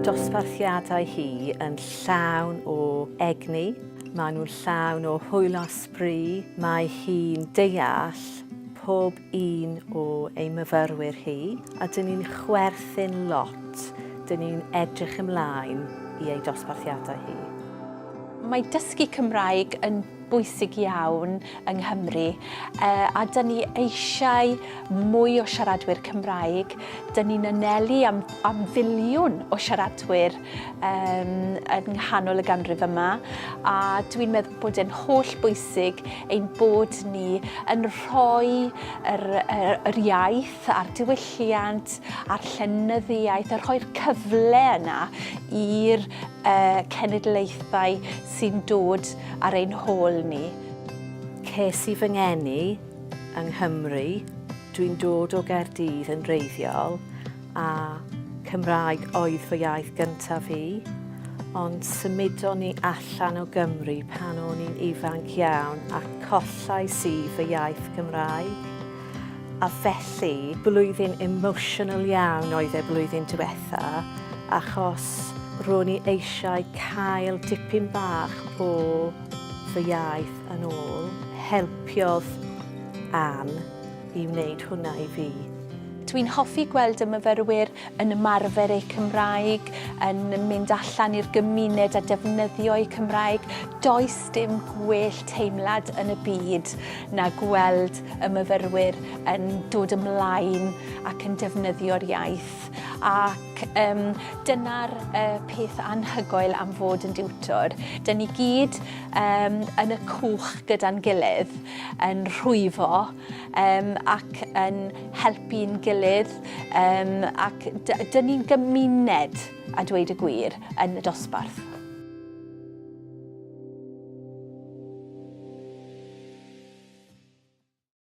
dosbarthiadau hi yn llawn o egni, maen nhw'n llawn o hwyl a sbri, mae hi'n deall pob un o ei myfyrwyr hi, a dyn ni'n chwerthin lot, dyn ni'n edrych ymlaen i ei dosbarthiadau hi. Mae dysgu Cymraeg yn bwysig iawn yng Nghymru a dyn ni eisiau mwy o siaradwyr Cymraeg. Dyn ni'n anelu am filiwn o siaradwyr yng nghanol y ganrif yma a dwi'n meddwl bod e'n holl bwysig ein bod ni yn rhoi yr iaith a'r diwylliant a'r llenyddiaeth, a rhoi'r cyfle yna i'r cenedlaethau sy'n dod ar ein hôl ni. Ces I fy ngeni yng Nghymru. Dwi'n dod o Gaerdydd yn wreiddiol a Cymraeg oedd fy iaith gyntaf fi, ond symudon ni allan o Gymru pan o'n i'n ifanc iawn a collais I fy iaith Cymraeg. A felly, blwyddyn emotional iawn oedd e blwyddyn diwetha, achos ro'n I eisiau cael dipyn bach o fy iaith yn ôl. Helpiodd Ann I wneud hwnna I fi. Dwi'n hoffi gweld y myfyrwyr yn ymarfer eu Cymraeg, yn mynd allan i'r gymuned a defnyddio eu Cymraeg. Does dim gwell teimlad yn y byd na gweld y myfyrwyr yn dod ymlaen ac yn defnyddio'r iaith. Ac dyna'r peth anhygoel am fod yn diwtor. Dyn ni gyd yn y cwch gyda'n gilydd, yn rhwyfo ac yn helpu'n gilydd ac dyn ni'n gymuned, a dweud y gwir, yn y dosbarth.